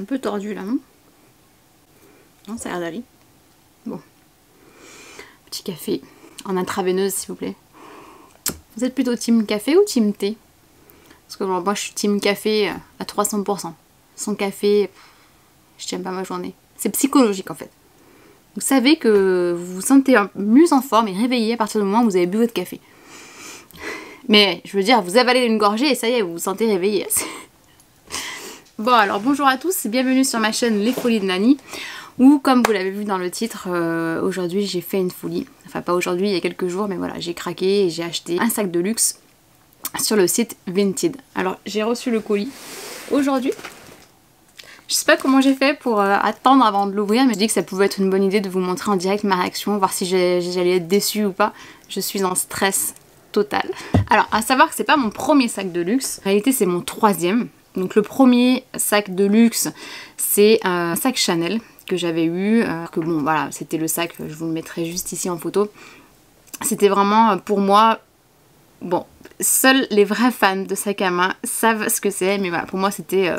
peu tordu là, non? Non, ça a l'air d'aller. Bon. Petit café en intraveineuse, s'il vous plaît. Vous êtes plutôt team café ou team thé? Parce que moi, je suis team café à 300%. Sans café, je tiens pas ma journée. C'est psychologique en fait. Vous savez que vous vous sentez mieux en forme et réveillé à partir du moment où vous avez bu votre café. Mais je veux dire, vous avalez une gorgée et ça y est, vous vous sentez réveillé. Bon alors bonjour à tous et bienvenue sur ma chaîne Les Folies de Nani. Où comme vous l'avez vu dans le titre, aujourd'hui j'ai fait une folie. Enfin pas aujourd'hui, il y a quelques jours, mais voilà, j'ai craqué et j'ai acheté un sac de luxe sur le site Vinted. Alors j'ai reçu le colis aujourd'hui. Je sais pas comment j'ai fait pour attendre avant de l'ouvrir, mais je dis que ça pouvait être une bonne idée de vous montrer en direct ma réaction, voir si j'allais être déçue ou pas. Je suis en stress total. Alors à savoir que c'est pas mon premier sac de luxe, en réalité c'est mon troisième. Donc le premier sac de luxe c'est un sac Chanel que j'avais eu, que bon voilà, c'était le sac, je vous le mettrai juste ici en photo. C'était vraiment pour moi, bon, seuls les vrais fans de sac à main savent ce que c'est, mais voilà, pour moi c'était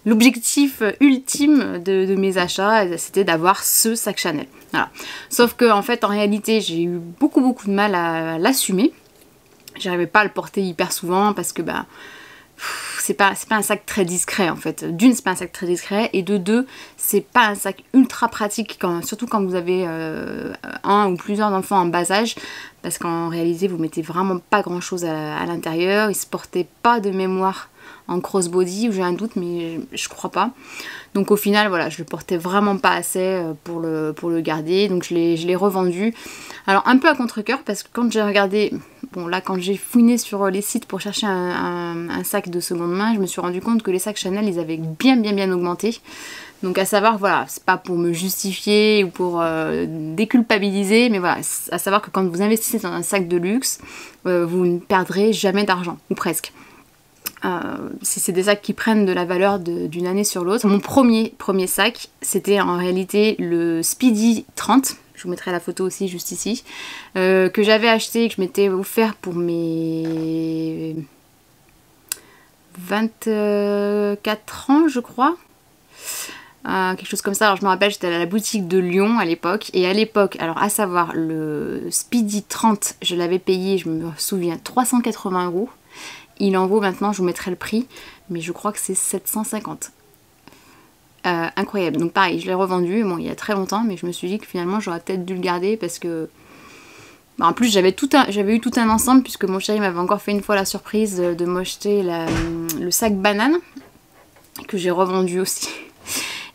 l'objectif ultime de mes achats, c'était d'avoir ce sac Chanel. Voilà. Sauf que en fait, en réalité, j'ai eu beaucoup de mal à l'assumer. J'arrivais pas à le porter hyper souvent parce que bah c'est pas un sac très discret en fait. D'une, c'est pas un sac très discret, et de deux, c'est pas un sac ultra pratique, surtout quand vous avez un ou plusieurs enfants en bas âge, parce qu'en réalité vous mettez vraiment pas grand chose à l'intérieur. Il se portait pas de mémoire en crossbody, ou j'ai un doute, mais je crois pas. Donc au final voilà, je le portais vraiment pas assez pour le garder, donc je l'ai revendu. Alors un peu à contre-cœur, parce que quand j'ai regardé, bon là quand j'ai fouiné sur les sites pour chercher un sac de seconde main, je me suis rendu compte que les sacs Chanel ils avaient bien augmenté. Donc à savoir, voilà, c'est pas pour me justifier ou pour déculpabiliser, mais voilà, à savoir que quand vous investissez dans un sac de luxe, vous ne perdrez jamais d'argent, ou presque. C'est des sacs qui prennent de la valeur d'une année sur l'autre. Mon premier sac, c'était en réalité le Speedy 30. Je vous mettrai la photo aussi juste ici. Que j'avais acheté, que je m'étais offert pour mes 24 ans, je crois. Quelque chose comme ça. Alors je me rappelle, j'étais à la boutique de Lyon à l'époque. Et à l'époque, alors à savoir, le Speedy 30, je l'avais payé, je me souviens, 380 €. Il en vaut maintenant, je vous mettrai le prix, mais je crois que c'est 750. Incroyable. Donc pareil, je l'ai revendu, bon il y a très longtemps, mais je me suis dit que finalement j'aurais peut-être dû le garder parce que... Bah, en plus j'avais eu tout un ensemble, puisque mon chéri m'avait encore fait une fois la surprise de m'acheter le sac banane, que j'ai revendu aussi.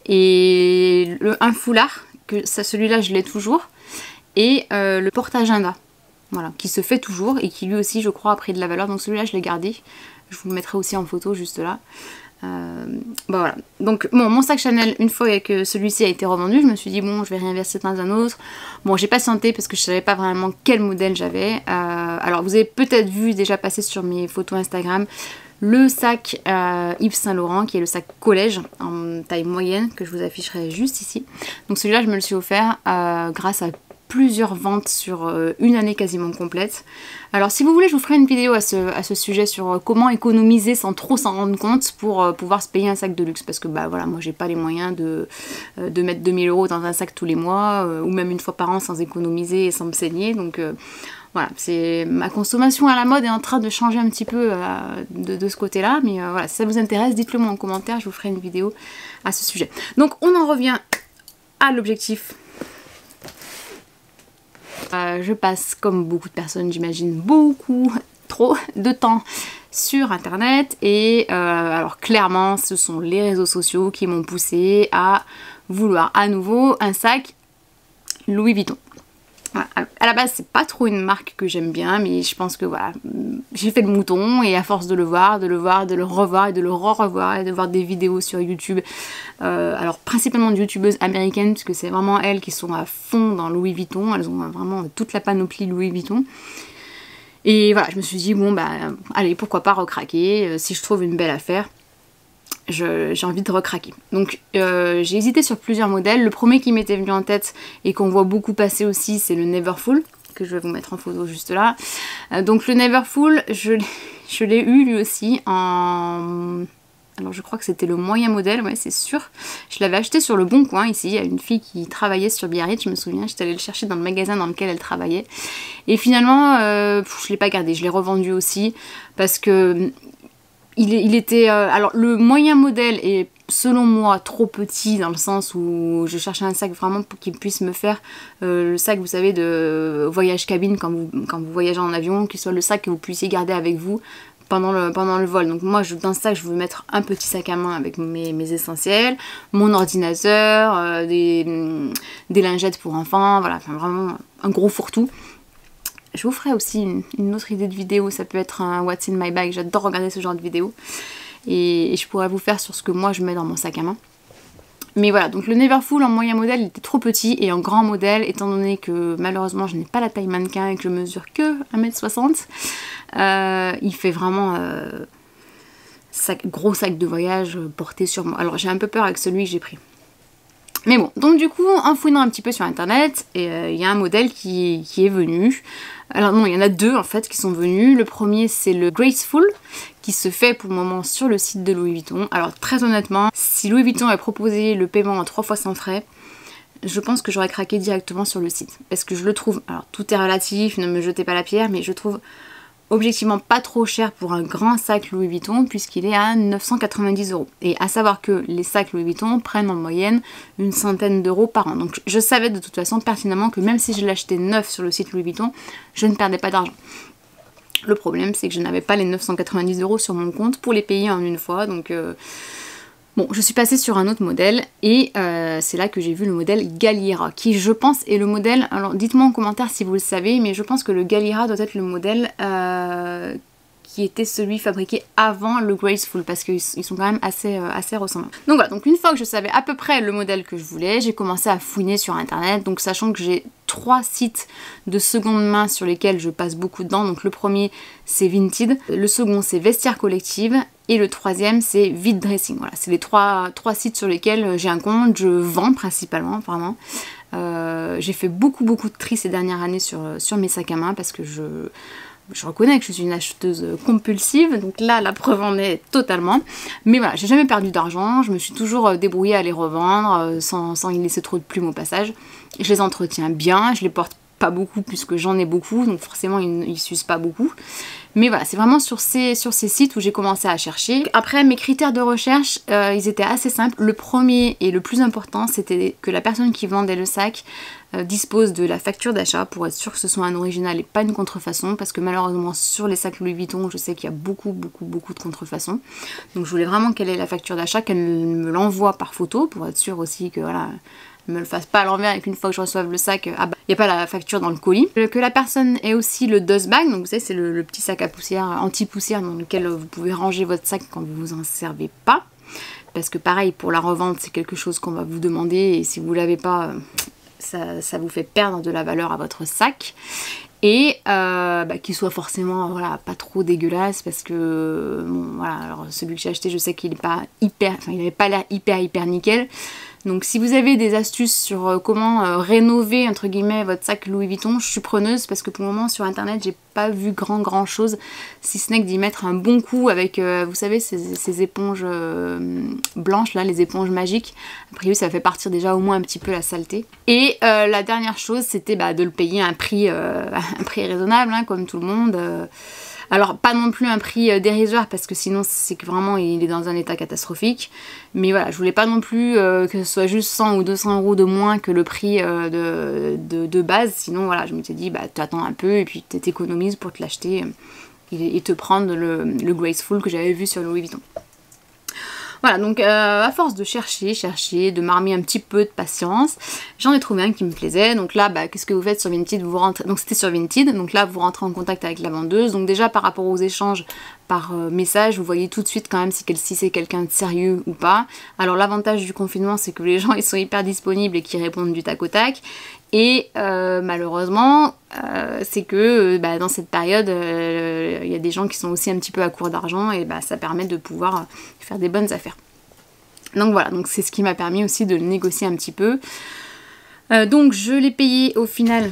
Et un foulard, celui-là je l'ai toujours, et le porte-agenda. Voilà, qui se fait toujours et qui lui aussi je crois a pris de la valeur, donc celui-là je l'ai gardé. Je vous le mettrai aussi en photo juste là. Bah voilà, donc bon, mon sac Chanel, une fois que celui-ci a été revendu, je me suis dit bon je vais réinvestir dans un autre. Bon j'ai patienté parce que je savais pas vraiment quel modèle j'avais. Alors vous avez peut-être vu déjà passer sur mes photos Instagram le sac Yves Saint Laurent, qui est le sac collège en taille moyenne, que je vous afficherai juste ici. Donc celui-là je me le suis offert grâce à plusieurs ventes sur une année quasiment complète. Alors si vous voulez, je vous ferai une vidéo à ce sujet sur comment économiser sans trop s'en rendre compte pour pouvoir se payer un sac de luxe, parce que bah voilà, moi j'ai pas les moyens de mettre 2000 € dans un sac tous les mois, ou même une fois par an sans économiser et sans me saigner. Donc voilà, c'est ma consommation à la mode est en train de changer un petit peu de ce côté-là, mais voilà, si ça vous intéresse, dites-le moi en commentaire, je vous ferai une vidéo à ce sujet. Donc on en revient à l'objectif. Je passe, comme beaucoup de personnes j'imagine, beaucoup trop de temps sur internet, et alors clairement ce sont les réseaux sociaux qui m'ont poussé à vouloir à nouveau un sac Louis Vuitton. Voilà. À la base c'est pas trop une marque que j'aime bien, mais je pense que voilà, j'ai fait le mouton, et à force de le voir, de le revoir et de le revoir et de voir des vidéos sur YouTube, alors principalement de youtubeuses américaines, puisque c'est vraiment elles qui sont à fond dans Louis Vuitton, elles ont vraiment toute la panoplie Louis Vuitton. Et voilà, je me suis dit bon bah allez, pourquoi pas recraquer, si je trouve une belle affaire, j'ai envie de recraquer. Donc j'ai hésité sur plusieurs modèles. Le premier qui m'était venu en tête et qu'on voit beaucoup passer aussi, c'est le Neverfull, que je vais vous mettre en photo juste là. Donc le Neverfull, je l'ai eu lui aussi en Alors je crois que c'était le moyen modèle, ouais c'est sûr. Je l'avais acheté sur le Bon Coin ici, il y a une fille qui travaillait sur Biarritz, je me souviens, j'étais allée le chercher dans le magasin dans lequel elle travaillait. Et finalement, je l'ai pas gardé, je l'ai revendu aussi parce que il était... alors le moyen modèle est selon moi trop petit dans le sens où je cherchais un sac vraiment pour qu'il puisse me faire le sac, vous savez, de voyage cabine quand vous voyagez en avion, qu'il soit le sac que vous puissiez garder avec vous pendant le vol. Donc moi dans ce sac je veux mettre un petit sac à main avec mes essentiels, mon ordinateur, des lingettes pour enfants, voilà, enfin vraiment un gros fourre-tout. Je vous ferai aussi une autre idée de vidéo, ça peut être un What's in my bag, j'adore regarder ce genre de vidéo. Et je pourrais vous faire sur ce que moi je mets dans mon sac à main. Mais voilà, donc le Neverfull en moyen modèle il était trop petit, et en grand modèle, étant donné que malheureusement je n'ai pas la taille mannequin et que je mesure que 1m60, il fait vraiment gros sac de voyage porté sur moi. Alors j'ai un peu peur avec celui que j'ai pris. Mais bon, donc du coup, en fouinant un petit peu sur internet, il y a un modèle qui est venu. Alors non, il y en a deux en fait qui sont venus. Le premier c'est le Graceful, qui se fait pour le moment sur le site de Louis Vuitton. Alors très honnêtement, si Louis Vuitton avait proposé le paiement en 3 fois sans frais, je pense que j'aurais craqué directement sur le site. Parce que je le trouve, alors tout est relatif, ne me jetez pas la pierre, mais je trouve objectivement pas trop cher pour un grand sac Louis Vuitton puisqu'il est à 990 €. Et à savoir que les sacs Louis Vuitton prennent en moyenne une centaine d'euros par an. Donc je savais de toute façon pertinemment que même si je l'achetais neuf sur le site Louis Vuitton, je ne perdais pas d'argent. Le problème c'est que je n'avais pas les 990 € sur mon compte pour les payer en une fois. Donc bon, je suis passée sur un autre modèle et c'est là que j'ai vu le modèle Galliera, qui je pense est le modèle, alors dites-moi en commentaire si vous le savez, mais je pense que le Galliera doit être le modèle qui était celui fabriqué avant le Graceful, parce qu'ils sont quand même assez ressemblants. Donc voilà, donc une fois que je savais à peu près le modèle que je voulais, j'ai commencé à fouiner sur internet, donc sachant que j'ai 3 sites de seconde main sur lesquels je passe beaucoup de temps. Donc le premier c'est Vinted, le second c'est Vestiaire Collective, et le troisième c'est Vide Dressing. Voilà, c'est les trois sites sur lesquels j'ai un compte, je vends principalement, vraiment. J'ai fait beaucoup de tri ces dernières années sur mes sacs à main parce que je reconnais que je suis une acheteuse compulsive, donc là la preuve en est totalement. Mais voilà, j'ai jamais perdu d'argent, je me suis toujours débrouillée à les revendre sans y laisser trop de plumes au passage. Je les entretiens bien, je les porte pas beaucoup puisque j'en ai beaucoup, donc forcément ils s'usent pas beaucoup. Mais voilà, c'est vraiment sur ces sites où j'ai commencé à chercher. Après, mes critères de recherche, ils étaient assez simples. Le premier et le plus important, c'était que la personne qui vendait le sac dispose de la facture d'achat pour être sûr que ce soit un original et pas une contrefaçon, parce que malheureusement sur les sacs Louis Vuitton, je sais qu'il y a beaucoup de contrefaçons. Donc je voulais vraiment qu'elle ait la facture d'achat, qu'elle me l'envoie par photo pour être sûr aussi que voilà, me le fasse pas à l'envers et qu'une fois que je reçoive le sac, ah bah, il n'y a pas la facture dans le colis. Que la personne ait aussi le dust bag, donc vous savez c'est le petit sac à poussière, anti-poussière dans lequel vous pouvez ranger votre sac quand vous vous en servez pas. Parce que pareil, pour la revente, c'est quelque chose qu'on va vous demander et si vous l'avez pas, ça vous fait perdre de la valeur à votre sac. Et qu'il soit forcément voilà, pas trop dégueulasse parce que bon voilà, alors celui que j'ai acheté je sais qu'il est pas hyper, enfin il avait pas l'air hyper nickel. Donc si vous avez des astuces sur comment rénover entre guillemets votre sac Louis Vuitton, je suis preneuse parce que pour le moment sur internet j'ai pas vu grand chose, si ce n'est que d'y mettre un bon coup avec vous savez ces éponges blanches là, les éponges magiques. A priori ça fait partir déjà au moins un petit peu la saleté. Et la dernière chose c'était de le payer à un prix raisonnable hein, comme tout le monde. Alors pas non plus un prix dérisoire parce que sinon c'est que vraiment il est dans un état catastrophique. Mais voilà, je voulais pas non plus que ce soit juste 100 ou 200 € de moins que le prix de base. Sinon voilà, je m'étais dit tu attends un peu et puis tu t'économises pour te l'acheter et te prendre le Graceful que j'avais vu sur Louis Vuitton. Voilà, donc à force de chercher, de m'armer un petit peu de patience, j'en ai trouvé un qui me plaisait. Donc là, qu'est-ce que vous faites sur Vinted? Vous rentrez, donc c'était sur Vinted, donc là vous rentrez en contact avec la vendeuse. Donc déjà par rapport aux échanges par message, vous voyez tout de suite quand même si c'est quelqu'un de sérieux ou pas. Alors l'avantage du confinement, c'est que les gens ils sont hyper disponibles et qu'ils répondent du tac au tac. Et malheureusement, c'est que dans cette période, il y a des gens qui sont aussi un petit peu à court d'argent et ça permet de pouvoir faire des bonnes affaires. Donc voilà, donc c'est ce qui m'a permis aussi de le négocier un petit peu. Donc je l'ai payé au final,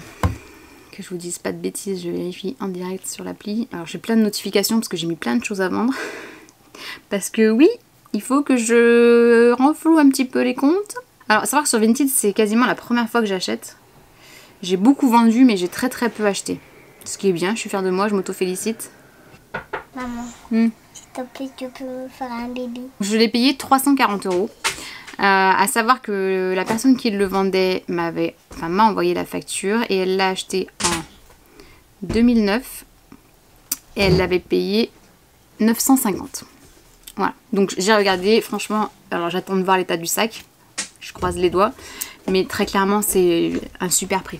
que je vous dise pas de bêtises, je vérifie en direct sur l'appli. Alors j'ai plein de notifications parce que j'ai mis plein de choses à vendre. Parce que oui, il faut que je renfloue un petit peu les comptes. Alors, savoir que sur Vinted, c'est quasiment la première fois que j'achète. J'ai beaucoup vendu, mais j'ai très peu acheté. Ce qui est bien, je suis fière de moi, je m'auto-félicite. Maman, s'il te plaît, tu peux me faire un bébé. Je l'ai payé 340 €. À savoir que la personne qui le vendait m'a envoyé la facture et elle l'a acheté en 2009 et elle l'avait payé 950. Voilà, donc j'ai regardé, franchement, alors j'attends de voir l'état du sac, je croise les doigts, mais très clairement c'est un super prix.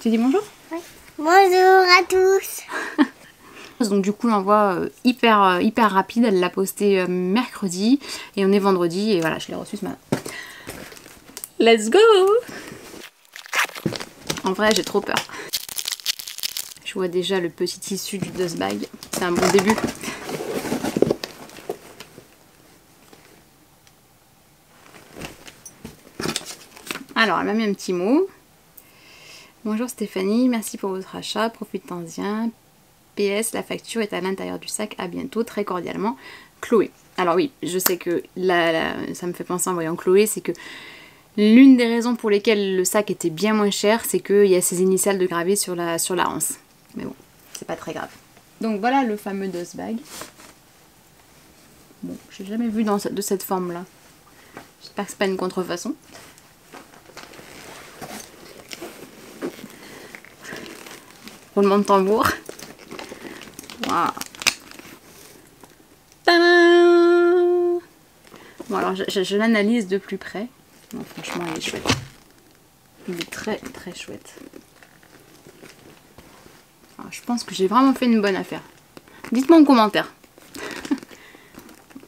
Tu dis bonjour? Oui. Bonjour à tous. Donc du coup l'envoi hyper rapide, elle l'a posté mercredi et on est vendredi et voilà, je l'ai reçu ce matin. Let's go! En vrai j'ai trop peur. Je vois déjà le petit tissu du dust bag, c'est un bon début. Alors elle m'a mis un petit mot. Bonjour Stéphanie, merci pour votre achat, profitez-en. PS, la facture est à l'intérieur du sac, à bientôt, très cordialement, Chloé. Alors oui, je sais que ça me fait penser en voyant Chloé, c'est que l'une des raisons pour lesquelles le sac était bien moins cher, c'est qu'il y a ses initiales de gravées sur la ranse. Mais bon, c'est pas très grave. Donc voilà le fameux dust bag. Bon, j'ai jamais vu de cette forme-là. J'espère que c'est pas une contrefaçon. Roulement de tambour. Waouh. Tadam! Bon alors je l'analyse de plus près. Non, franchement il est chouette. Il est très chouette. Alors, je pense que j'ai vraiment fait une bonne affaire. Dites-moi en commentaire.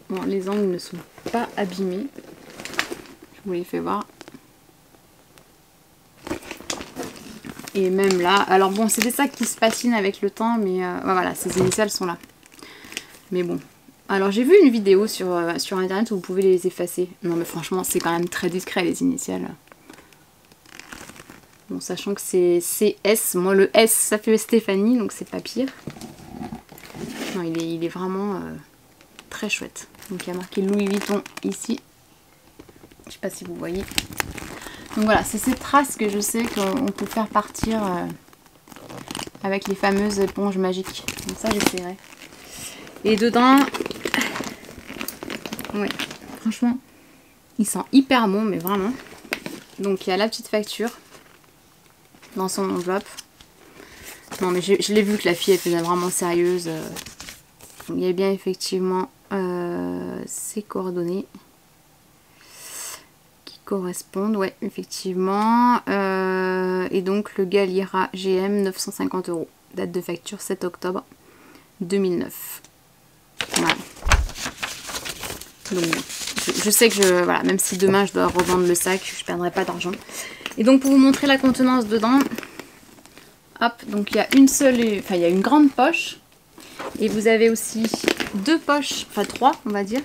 Bon, les angles ne sont pas abîmés. Je vous les fais voir. Et même là, alors bon, c'est des sacs qui se patinent avec le temps, mais voilà, ces initiales sont là. Mais bon. Alors j'ai vu une vidéo sur internet où vous pouvez les effacer. Non mais franchement, c'est quand même très discret les initiales. Bon, sachant que c'est CS, moi le S ça fait Stéphanie, donc c'est pas pire. Non, il est vraiment très chouette. Donc il y a marqué Louis Vuitton ici. Je sais pas si vous voyez. Donc voilà, c'est ces traces que je sais qu'on peut faire partir avec les fameuses éponges magiques. Donc ça j'essaierai. Et dedans, ouais, franchement, il sent hyper bon, mais vraiment. Donc il y a la petite facture dans son enveloppe. Non mais je l'ai vu que la fille elle faisait vraiment sérieuse. Il y a bien effectivement ses coordonnées correspondent, ouais, effectivement. Et donc le Galliera GM 950 €. Date de facture 7 octobre 2009. Voilà. Donc je sais que voilà, même si demain je dois revendre le sac, je ne perdrai pas d'argent. Et donc pour vous montrer la contenance dedans, hop, donc il y a une seule, enfin il y a une grande poche. Et vous avez aussi deux poches, enfin trois on va dire.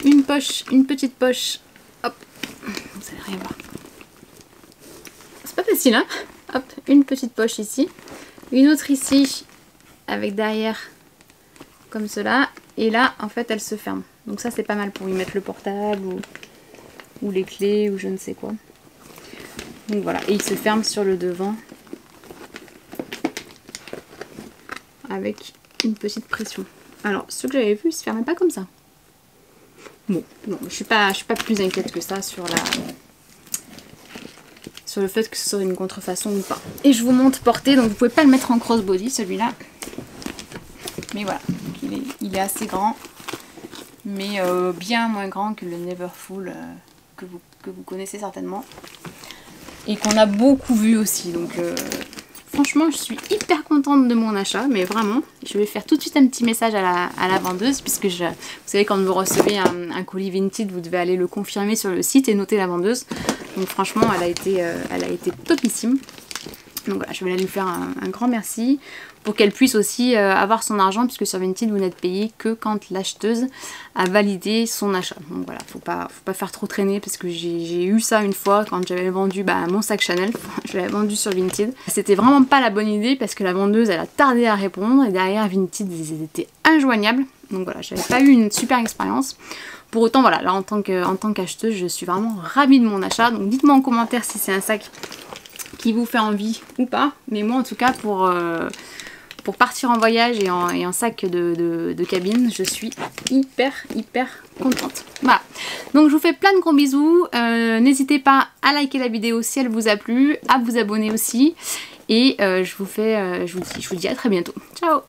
Une poche, une petite poche, hop. Vous allez rien voir. C'est pas facile, hein? Hop, une petite poche ici. Une autre ici, avec derrière, comme cela. Et là, en fait, elle se ferme. Donc ça, c'est pas mal pour y mettre le portable ou les clés ou je ne sais quoi. Donc voilà, et il se ferme sur le devant. Avec une petite pression. Alors, ceux que j'avais vus, ils se fermaient pas comme ça. Bon, non, je suis pas plus inquiète que ça sur le fait que ce soit une contrefaçon ou pas. Et je vous montre porté, donc vous pouvez pas le mettre en crossbody celui-là. Mais voilà, donc il est assez grand, mais bien moins grand que le Neverfull que vous connaissez certainement. Et qu'on a beaucoup vu aussi, donc franchement je suis hyper contente de mon achat, mais vraiment. Je vais faire tout de suite un petit message à la vendeuse, puisque vous savez quand vous recevez un colis Vinted, vous devez aller le confirmer sur le site et noter la vendeuse. Donc franchement elle a été topissime. Donc voilà, je vais lui faire un grand merci pour qu'elle puisse aussi avoir son argent, puisque sur Vinted vous n'êtes payé que quand l'acheteuse a validé son achat. Donc voilà, faut pas faire trop traîner, parce que j'ai eu ça une fois quand j'avais vendu mon sac Chanel. Je l'avais vendu sur Vinted. C'était vraiment pas la bonne idée, parce que la vendeuse elle a tardé à répondre et derrière Vinted ils étaient injoignables. Donc voilà, j'avais pas eu une super expérience. Pour autant, voilà, là en tant qu'acheteuse, je suis vraiment ravie de mon achat. Donc dites-moi en commentaire si c'est un sac qui vous fait envie ou pas. Mais moi en tout cas pour partir en voyage et en sac de cabine, je suis hyper contente. Voilà, donc je vous fais plein de gros bisous. N'hésitez pas à liker la vidéo si elle vous a plu, à vous abonner aussi. Et je vous dis à très bientôt. Ciao!